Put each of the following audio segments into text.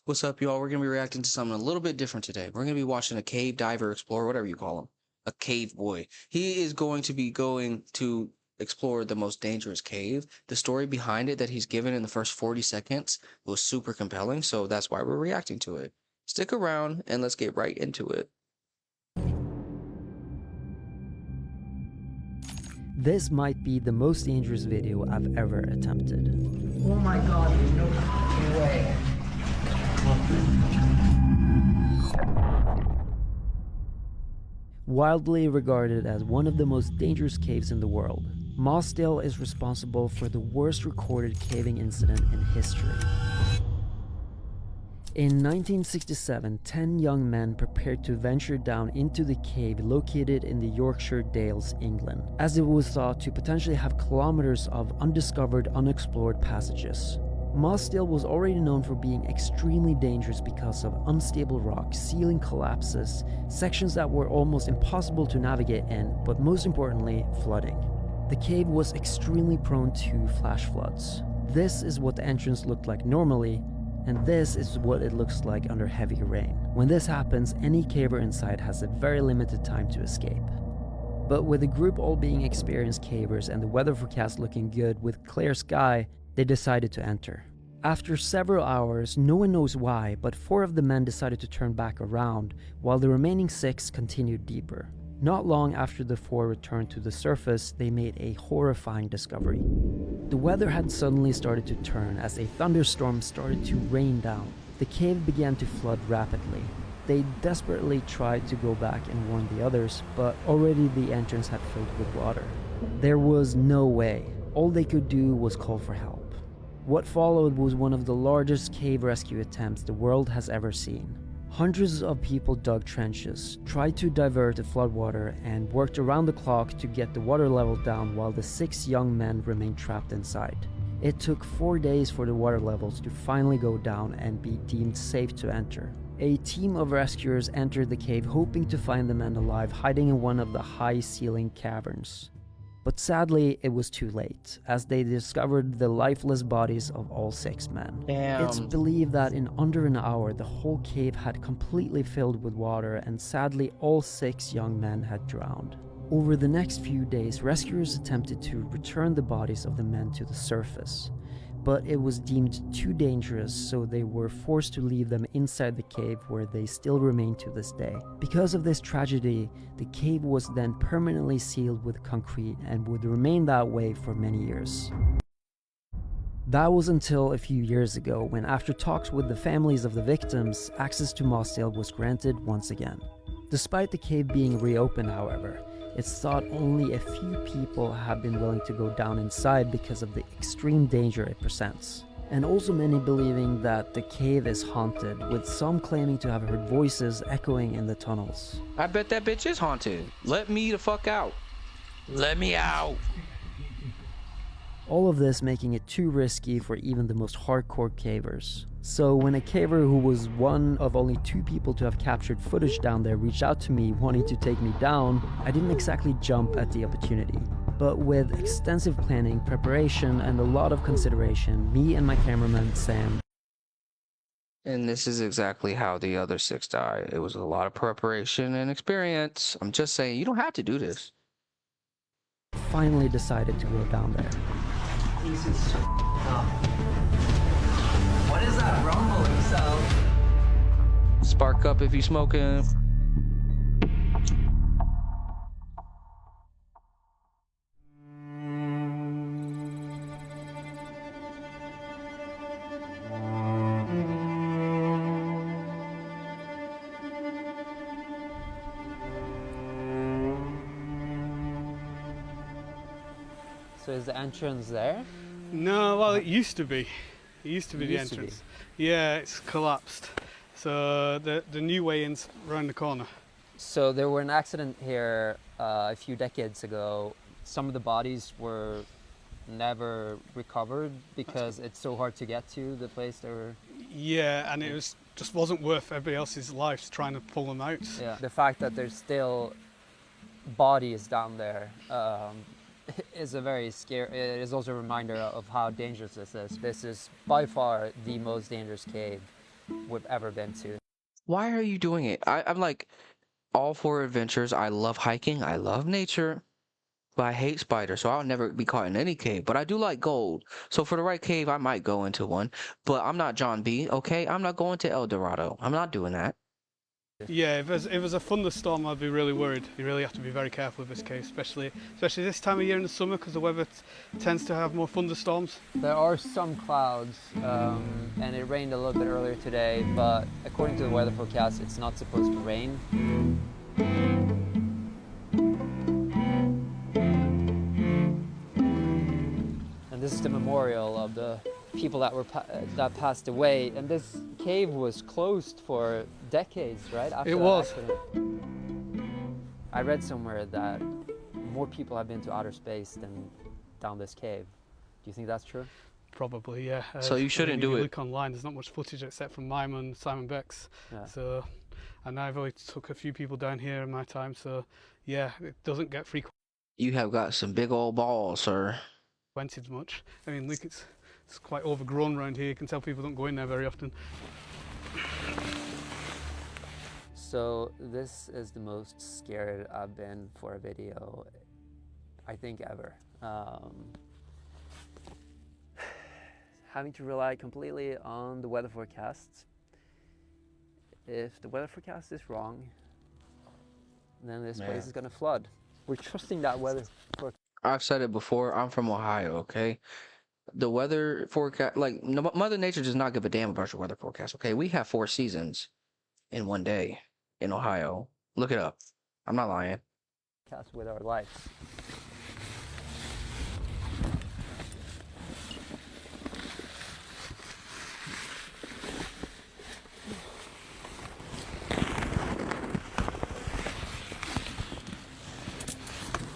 What's up, y'all? We're gonna be reacting to something a little bit different today. We're gonna be watching a cave diver explorer, whatever you call him, a cave boy. He is going to be going to explore the most dangerous cave. The story behind it that he's given in the first 40 seconds was super compelling, so that's why we're reacting to it. Stick around and let's get right into it. This might be the most dangerous video I've ever attempted. Oh my god, there's no fucking way. Wildly regarded as one of the most dangerous caves in the world, Mossdale is responsible for the worst recorded caving incident in history. In 1967, 10 young men prepared to venture down into the cave located in the Yorkshire Dales, England, as it was thought to potentially have kilometers of undiscovered, unexplored passages. Mossdale was already known for being extremely dangerous because of unstable rock, ceiling collapses, sections that were almost impossible to navigate in, but most importantly, flooding. The cave was extremely prone to flash floods. This is what the entrance looked like normally, and this is what it looks like under heavy rain. When this happens, any caver inside has a very limited time to escape. But with the group all being experienced cavers and the weather forecast looking good with clear sky, they decided to enter. After several hours, no one knows why, but 4 of the men decided to turn back around, while the remaining 6 continued deeper. Not long after the 4 returned to the surface, they made a horrifying discovery. The weather had suddenly started to turn as a thunderstorm started to rain down. The cave began to flood rapidly. They desperately tried to go back and warn the others, but already the entrance had filled with water. There was no way. All they could do was call for help. What followed was one of the largest cave rescue attempts the world has ever seen. Hundreds of people dug trenches, tried to divert the floodwater, and worked around the clock to get the water level down while the 6 young men remained trapped inside. It took 4 days for the water levels to finally go down and be deemed safe to enter. A team of rescuers entered the cave hoping to find the men alive hiding in one of the high-ceilinged caverns. But sadly, it was too late, as they discovered the lifeless bodies of all 6 men. Damn. It's believed that in under an hour, the whole cave had completely filled with water, and sadly, all 6 young men had drowned. Over the next few days, rescuers attempted to return the bodies of the men to the surface, but it was deemed too dangerous, so they were forced to leave them inside the cave, where they still remain to this day. Because of this tragedy, the cave was then permanently sealed with concrete and would remain that way for many years. That was until a few years ago, when after talks with the families of the victims, access to Mossdale was granted once again. Despite the cave being reopened, however, it's thought only a few people have been willing to go down inside because of the extreme danger it presents. And also many believing that the cave is haunted, with some claiming to have heard voices echoing in the tunnels. I bet that bitch is haunted. Let me the fuck out. Let me out. All of this making it too risky for even the most hardcore cavers. So when a caver who was one of only 2 people to have captured footage down there reached out to me wanting to take me down, I didn't exactly jump at the opportunity. But with extensive planning, preparation, and a lot of consideration, me and my cameraman Sam. And this is exactly how the other 6 died. It was a lot of preparation and experience. I'm just saying, you don't have to do this. Finally decided to go down there. Jesus. What is that rumbling sound? Spark up if you smoking. So is the entrance there? No, well, it used to be. It used to be the Used to be. entrance. Yeah, it's collapsed. So the new way in's round the corner. So there were an accident here a few decades ago. Some of the bodies were never recovered because it's so hard to get to the place they were. Yeah, and it was just wasn't worth everybody else's lives trying to pull them out. Yeah. The fact that there's still bodies down there is a very scary. It is also a reminder of how dangerous this is. This is by far the most dangerous cave we've ever been to. Why are you doing it? I'm like all for adventures. I love hiking. I love nature. But I hate spiders, so I'll never be caught in any cave. But I do like gold. So for the right cave, I might go into one. But I'm not John B, okay? I'm not going to El Dorado. I'm not doing that. Yeah, if there's a thunderstorm, I'd be really worried. You really have to be very careful with this cave, especially this time of year in the summer, because the weather tends to have more thunderstorms. There are some clouds, and it rained a little bit earlier today, but according to the weather forecast, it's not supposed to rain. And this is the memorial of the people that passed away, and this cave was closed for decades, right? After It that was. accident. I read somewhere that more people have been to outer space than down this cave. Do you think that's true? Probably, yeah. So you shouldn't if you do it. Look online, there's not much footage except from mine and Simon Beck's. Yeah. So, and I've only took a few people down here in my time, so yeah, it doesn't get You have got some big old balls, sir. frequented much. I mean, look, it's quite overgrown around here. You can tell people don't go in there very often. So this is the most scared I've been for a video, I think, ever. Having to rely completely on the weather forecasts. If the weather forecast is wrong, then this place is gonna flood. We're trusting that weather forecast. I've said it before. I'm from Ohio, okay? The weather forecast, like, Mother Nature does not give a damn about your weather forecast, okay? We have 4 seasons in one day in Ohio. Look it up. I'm not lying. With our lives.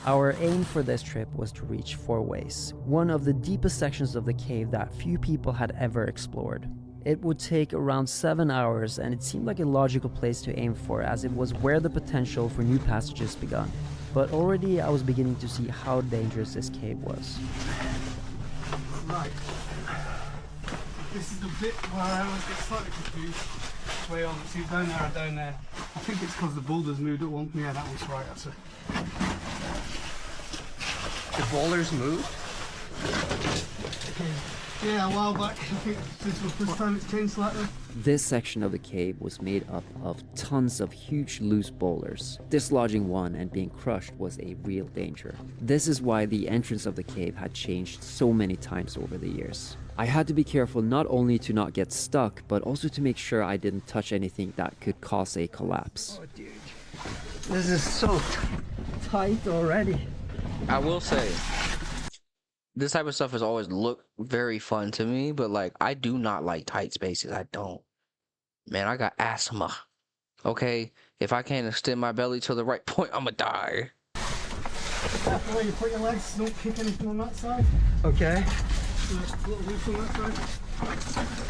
Our aim for this trip was to reach Four Ways, one of the deepest sections of the cave that few people had ever explored. It would take around 7 hours, and it seemed like a logical place to aim for, as it was where the potential for new passages begun. But already I was beginning to see how dangerous this cave was. Right. This is the bit where I always get slightly confused. Way on, see down there or down there. I think it's because the boulders moved at one. Yeah, that one's right. That's it. The boulders moved? Yeah, a while back. I think since the first time it's changed slightly. This section of the cave was made up of tons of huge loose boulders. Dislodging one and being crushed was a real danger. This is why the entrance of the cave had changed so many times over the years. I had to be careful not only to not get stuck, but also to make sure I didn't touch anything that could cause a collapse. Oh, dude. This is so tight already. I will say, this type of stuff has always looked very fun to me, but like, I do not like tight spaces. I don't. Man, I got asthma. Okay? If I can't extend my belly to the right point, I'm gonna die. Careful where you put your legs, don't kick anything on that side. Okay. A little loose on that side.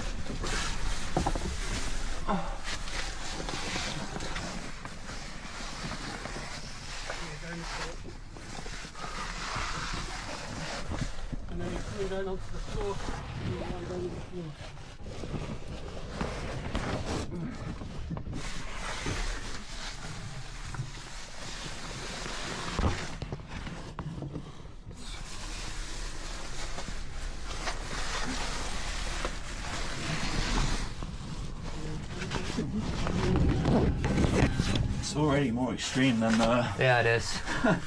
And then you come down onto the floor. And you lie down on the floor. It's already more extreme than Yeah, it is.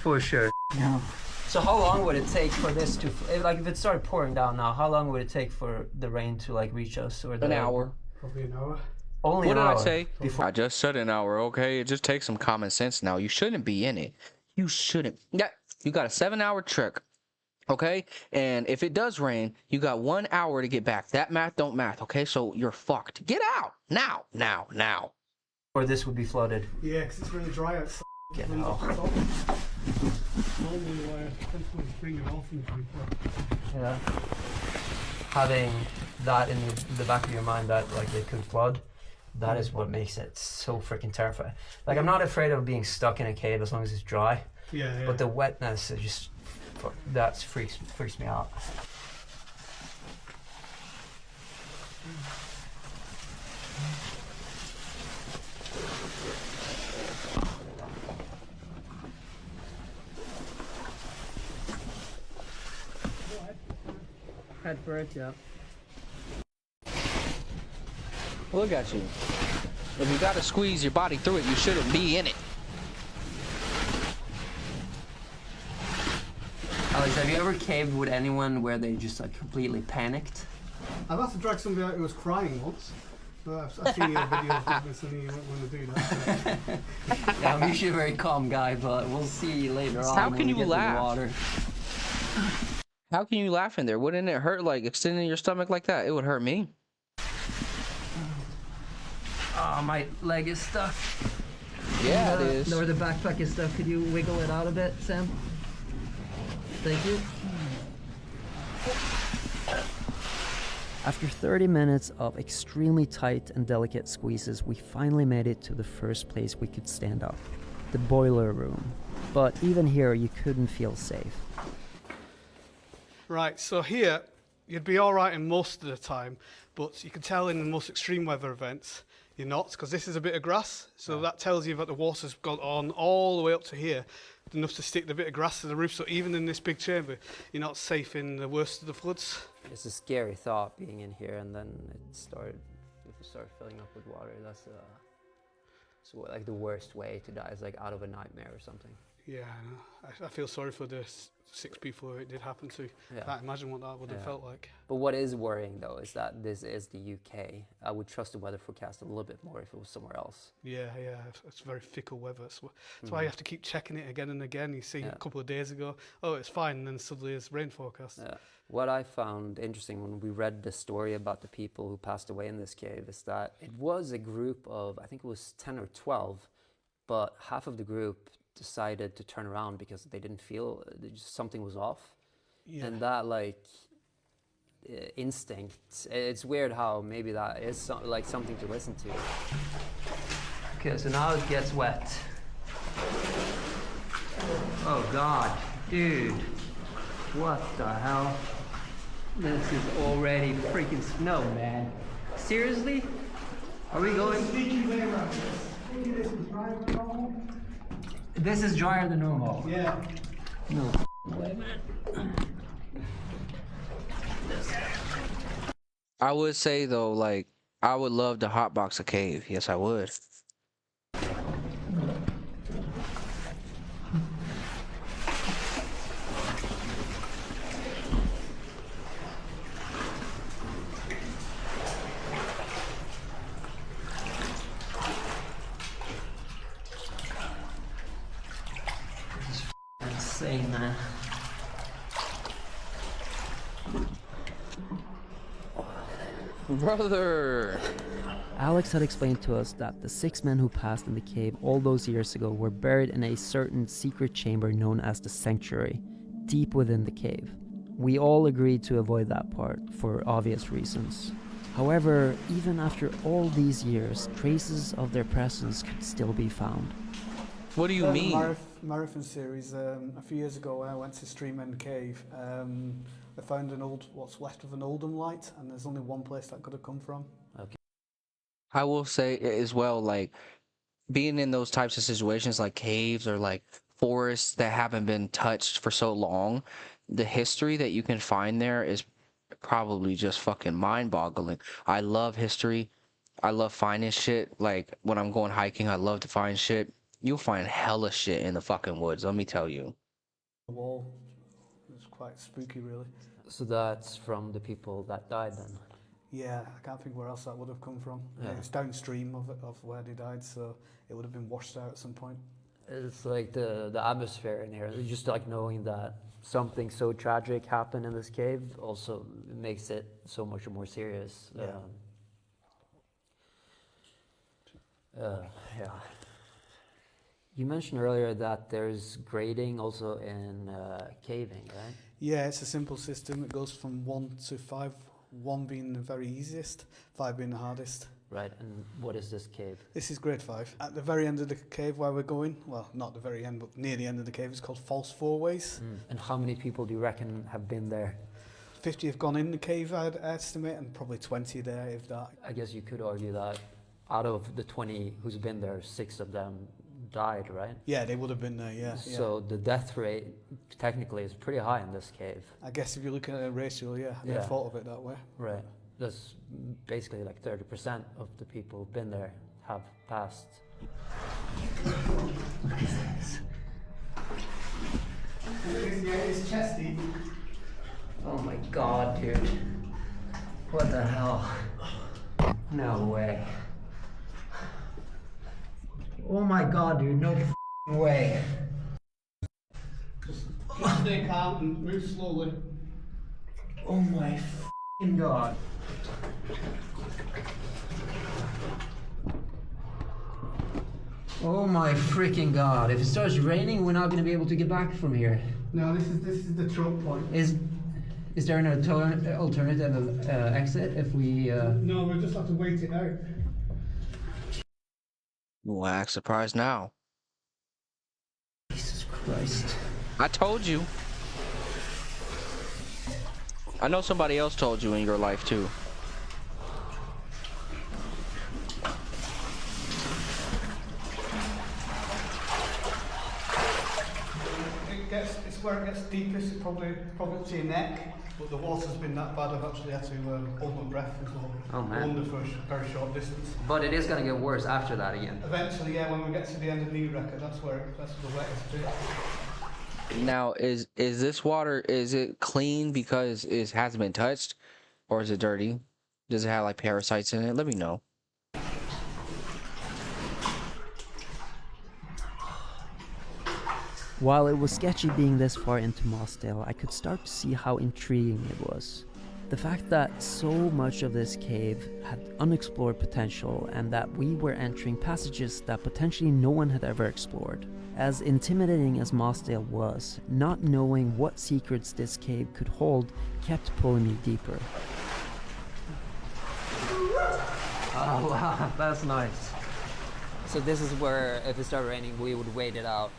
For sure. yeah. So how long would it take for this to, like if it started pouring down now, how long would it take for the rain to like reach us? Or An hour. Probably an hour. Only What an did hour. I say? I just said an hour, okay? It just takes some common sense now. You shouldn't be in it. You shouldn't. Yeah, you got a 7-hour trek, okay? And if it does rain, you got 1 hour to get back. That math don't math, okay? So you're fucked. Get out! Now! Now! Now! Or this would be flooded. Yeah, because it's really dry outside. Get Winds out. off the top. Normally, depends when you bring it off and everything. Yeah. Having that in the back of your mind that like it could flood, that is what makes it so freaking terrifying. Like I'm not afraid of being stuck in a cave as long as it's dry, Yeah, yeah. but the wetness is just that freaks me out. head for it, yeah. Look at you. If you gotta squeeze your body through it, you shouldn't be in it. Alex, have you ever caved with anyone where they just like completely panicked? I've had to drag somebody out who was crying once. But I've seen your videos of this and you won't want to do that. So. Yeah, I'm usually a very calm guy, but we'll see later on. How when can we you get to the laugh? water. How can you laugh in there? Wouldn't it hurt, like, extending your stomach like that? It would hurt me. Oh, my leg is stuck. Yeah, it is. Or the backpack is stuck. Could you wiggle it out a bit, Sam? Thank you. After 30 minutes of extremely tight and delicate squeezes, we finally made it to the first place we could stand up, the boiler room. But even here, you couldn't feel safe. Right, so here, you'd be all right in most of the time, but you can tell in the most extreme weather events, you're not, because this is a bit of grass, so that tells you that the water's gone on all the way up to here, enough to stick the bit of grass to the roof, so even in this big chamber, you're not safe in the worst of the floods. It's a scary thought being in here, and then it started filling up with water. That's so like the worst way to die is like out of a nightmare or something. Yeah, I know. I feel sorry for the 6 people it did happen to. Yeah. Can't imagine what that would have felt like. But what is worrying though is that this is the UK. I would trust the weather forecast a little bit more if it was somewhere else. Yeah, it's very fickle weather. That's why you have to keep checking it again and again. You see a couple of days ago, oh, it's fine, and then suddenly it's rain forecast. Yeah. What I found interesting when we read the story about the people who passed away in this cave is that it was a group of, I think it was 10 or 12, but half of the group decided to turn around because they didn't feel something was off. Yeah. And that like instinct, it's weird how maybe that is like something to listen to. Okay, so now it gets wet. Oh God, dude. What the hell? This is already freaking snow, man. Seriously? Are we going? This is drier than normal. Yeah. No way, man. I would say, though, like, I would love to hotbox a cave. Yes, I would. Insane, man. Brother! Alex had explained to us that the 6 men who passed in the cave all those years ago were buried in a certain secret chamber known as the Sanctuary, deep within the cave. We all agreed to avoid that part, for obvious reasons. However, even after all these years, traces of their presence could still be found. What do you mean? Marathon series, a few years ago when I went to Stream End Cave, I found what's left of an Oldham light, and there's only one place that could have come from. I will say as well, like, being in those types of situations, like caves or like forests that haven't been touched for so long, the history that you can find there is probably just fucking mind-boggling. I love history. I love finding shit. Like, when I'm going hiking, I love to find shit. You'll find hella shit in the fucking woods, let me tell you. The wall was quite spooky, really. So that's from the people that died then? Yeah, I can't think where else that would have come from. Yeah. It's downstream of where they died, so it would have been washed out at some point. It's like the atmosphere in here, just like knowing that something so tragic happened in this cave also makes it so much more serious. Yeah. Yeah. You mentioned earlier that there's grading also in caving, right? Yeah, it's a simple system. It goes from 1 to 5, 1 being the very easiest, 5 being the hardest. Right, and what is this cave? This is grade 5. At the very end of the cave where we're going, well, not the very end, but near the end of the cave, it's called False Four Ways. And how many people do you reckon have been there? 50 have gone in the cave, I'd estimate, and probably 20 there, if that. I guess you could argue that out of the 20 who's been there, 6 of them died, right? Yeah, they would have been there. Yeah. So the death rate technically is pretty high in this cave. I guess if you're looking at a ratio, I Yeah. never thought of it that way. Right. That's basically like 30% of the people who've been there have passed. It's chesty. Oh my god, dude. What the hell? No way. Oh my god, dude, no f***ing way. Just stay calm and move slowly. Oh my f***ing god. Oh my freaking god. If it starts raining, we're not gonna be able to get back from here. No, this is the choke point. Is there an alternative exit if we... No, we'll just have to wait it out. Wax surprise now. Jesus Christ. I told you. I know somebody else told you in your life too. It's where it gets deepest, it's probably to your neck, but the water's been that bad I've actually had to hold my breath as well. Oh, man. Under for a very short distance. But it is gonna get worse after that again. Eventually, yeah, when we get to the end of the record, that's the wettest bit. Now, is this water, is it clean because it hasn't been touched, or is it dirty? Does it have like parasites in it? Let me know. While it was sketchy being this far into Mossdale, I could start to see how intriguing it was. The fact that so much of this cave had unexplored potential and that we were entering passages that potentially no one had ever explored. As intimidating as Mossdale was, not knowing what secrets this cave could hold kept pulling me deeper. Oh wow, that's nice. So this is where, if it started raining, we would wait it out.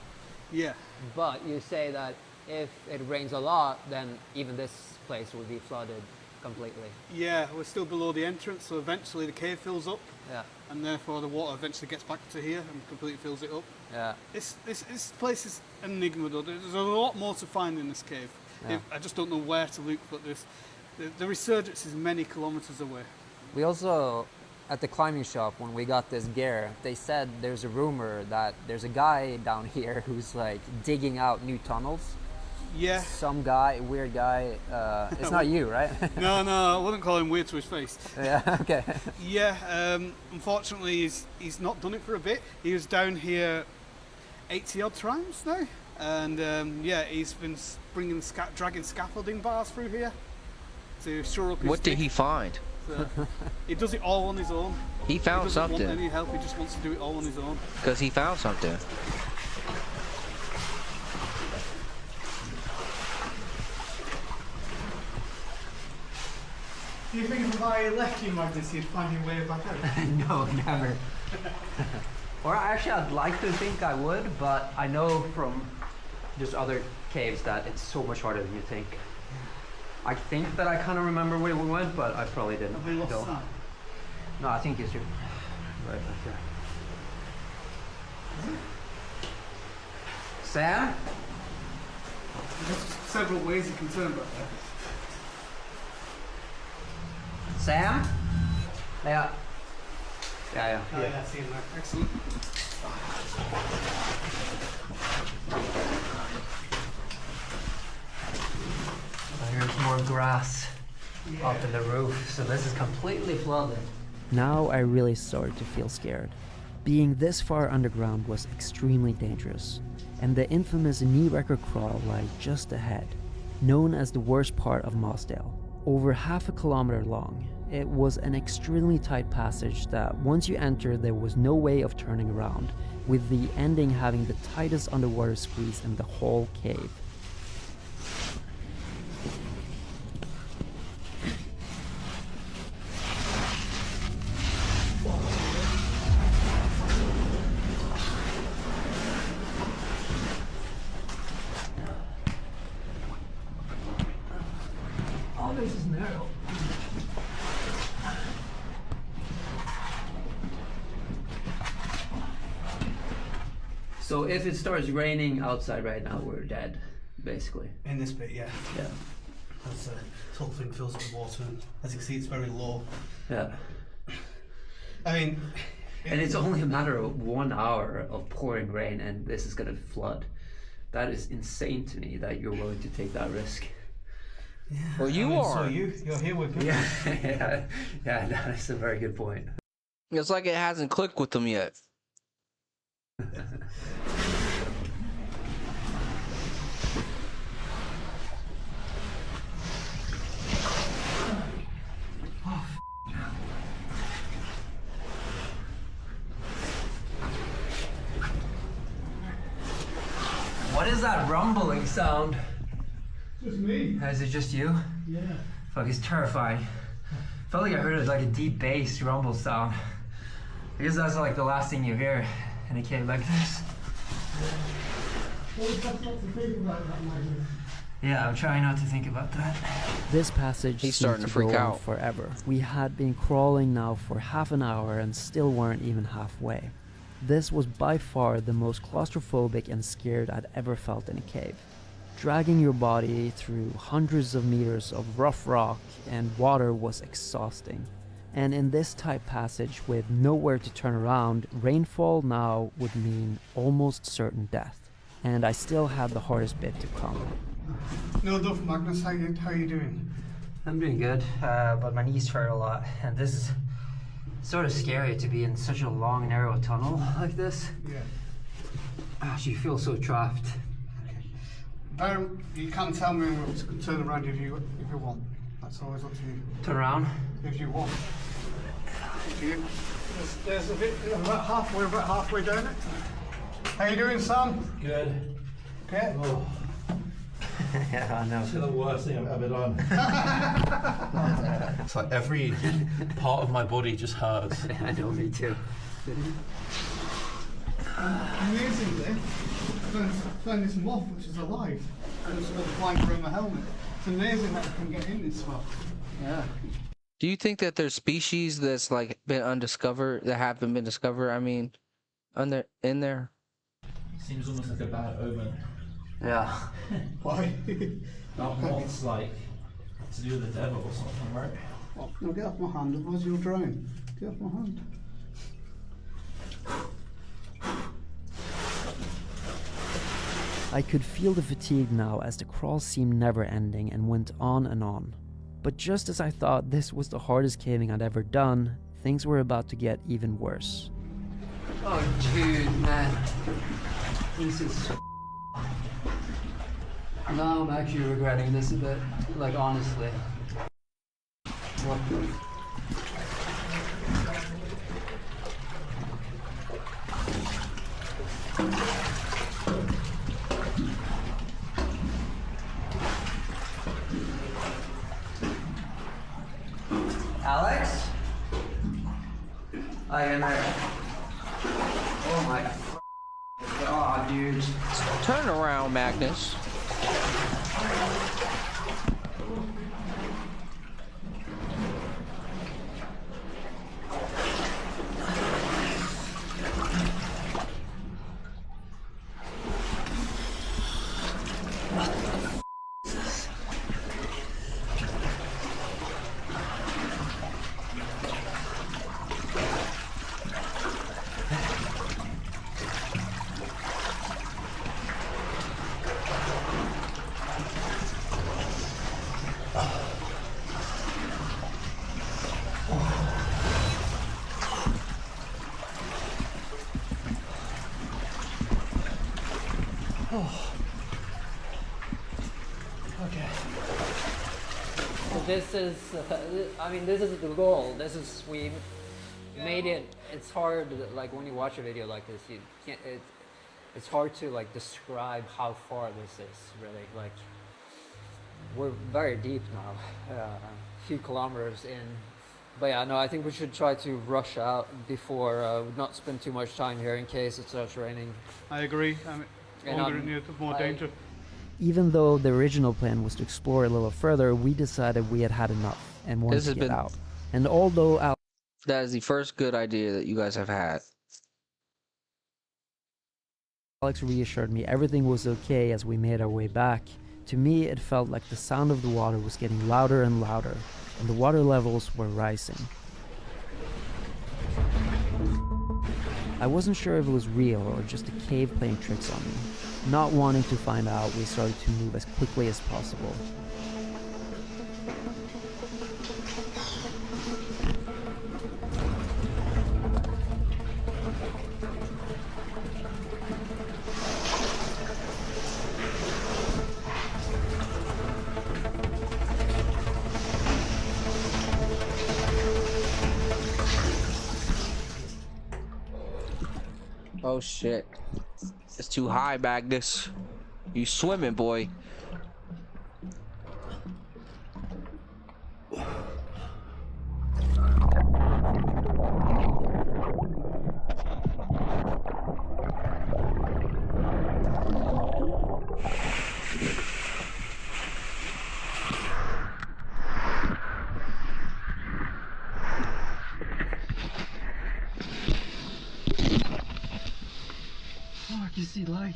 Yeah. But you say that if it rains a lot, then even this place will be flooded completely. Yeah, we're still below the entrance, so eventually the cave fills up, Yeah, and therefore the water eventually gets back to here and completely fills it up. yeah. This place is an enigma though. There's a lot more to find in this cave. Yeah. I just don't know where to look, but the resurgence is many kilometers away. We also, at the climbing shop, when we got this gear, they said there's a rumor that there's a guy down here who's like digging out new tunnels. Yeah. Some guy, weird guy. It's not you, right? No, I wouldn't call him weird to his face. Yeah, okay. Yeah, unfortunately he's not done it for a bit. He was down here 80 odd times now, and yeah, he's been dragging scaffolding bars through here to shore up his What did dig. he find? So, he does it all on his own. He found He doesn't want something. any help, he just wants to do it all on his own. Because he found something. Do you think if I left you, Magnus, you'd find your way back out? No, never. Or actually, I'd like to think I would, but I know from just other caves that it's so much harder than you think. I think that I kind of remember where we went, but I probably didn't. Have we lost go. Sam? No, I think it's your right back there. Sam? There's several ways you can turn back there. Sam? Yeah. Yeah. Oh yeah, I see him there. Excellent. There's more grass up in the roof, so this is completely flooded. Now I really started to feel scared. Being this far underground was extremely dangerous, and the infamous knee wrecker crawl lay just ahead, known as the worst part of Mossdale. Over half a kilometer long, it was an extremely tight passage that once you entered there was no way of turning around, with the ending having the tightest underwater squeeze in the whole cave. Oh, this is narrow. So if it starts raining outside right now, we're dead, basically. In this bit, yeah. Yeah. As this whole thing fills up with water, and as you can see, it's very low. Yeah. I mean, And it's only a matter of 1 hour of pouring rain, and this is gonna flood. That is insane to me that you're willing to take that risk. Well, you are. So you're here with me. Yeah, yeah, that is a very good point. It's like it hasn't clicked with them yet. What is that rumbling sound? Just me. Is it just you? Yeah. Fuck, it's terrifying. Felt like I heard like a deep bass rumble sound. I guess that's like the last thing you hear in a cave like this. Well, it's best not to think about that, Magnus. Yeah, I'm trying not to think about that. This passage He's seemed starting to freak go on out. forever. We had been crawling now for half an hour and still weren't even halfway. This was by far the most claustrophobic and scared I'd ever felt in a cave. Dragging your body through hundreds of meters of rough rock and water was exhausting. And in this tight passage with nowhere to turn around, rainfall now would mean almost certain death. And I still had the hardest bit to come. No, Duff, Magnus, how you doing? I'm doing good, but my knees hurt a lot, and this is sort of scary to be in such a long, narrow tunnel like this. Yeah. Gosh, you feel so trapped. You can tell me to turn around if you want. That's always up to you. Turn around. If you want. There's a bit, about halfway down it. How you doing, Sam? Good. Okay. Oh, Yeah, I know. it's the worst thing I've ever done. It's like every part of my body just hurts. I know, me too. Amazingly, I found this moth which is alive and it's sort of flying around my helmet. It's amazing that it can get in this spot. Yeah. Do you think that there's species that's like been undiscovered, that haven't been discovered? I mean, in there. Seems almost like a bad omen. Yeah. Why? That moth's like to do with the devil or something, right? Oh, no, get off my hand, otherwise you'll drown. Get off my hand. I could feel the fatigue now as the crawl seemed never ending and went on and on. But just as I thought this was the hardest caving I'd ever done, things were about to get even worse. Oh, dude, man. This is so. Now I'm actually regretting this a bit. Like, honestly. What the? Alex? I am there. Oh my god, dude. Turn around, Magnus. Okay. So this is, I mean, this is the goal. This is, we made it. It's hard, like when you watch a video like this, you can't, it's hard to like describe how far this is really. Like, we're very deep now, a few kilometers in. But yeah, no, I think we should try to rush out before, not spend too much time here in case it starts raining. I agree. I mean, And longer in here, more danger. Even though the original plan was to explore a little further, we decided we had had enough and wanted This to has get been- out. And although That is the first good idea that you guys have had. Alex reassured me everything was okay as we made our way back. To me, it felt like the sound of the water was getting louder and louder, and the water levels were rising. I wasn't sure if it was real or just a cave playing tricks on me. Not wanting to find out, we started to move as quickly as possible. Oh shit. It's too high, Magnus. You swimming, boy. Oh, I can see light.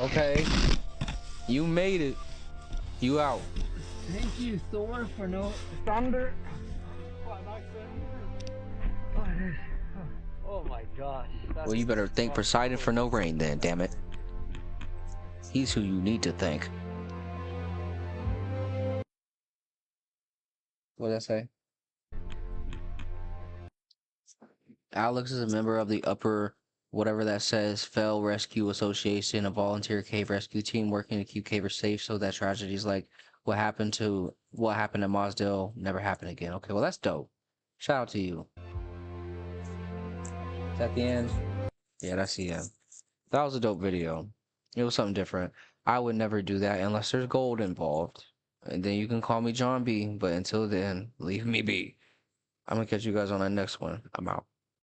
Okay. You made it. You out. Thank you, Thor, for no thunder. Quite nice Oh, oh my gosh. Well, you better thank Poseidon for no rain then, damn it. He's who you need to thank. What'd I say? Alex is a member of the Upper, whatever that says, Fell Rescue Association, a volunteer cave rescue team working to keep cavers safe so that tragedies like what happened at Mosdale never happen again. Okay, well that's dope. Shout out to you. Is that the end? Yeah, that's the end. That was a dope video. It was something different. I would never do that unless there's gold involved. And then you can call me John B. But until then, leave me be. I'm gonna catch you guys on that next one. I'm out.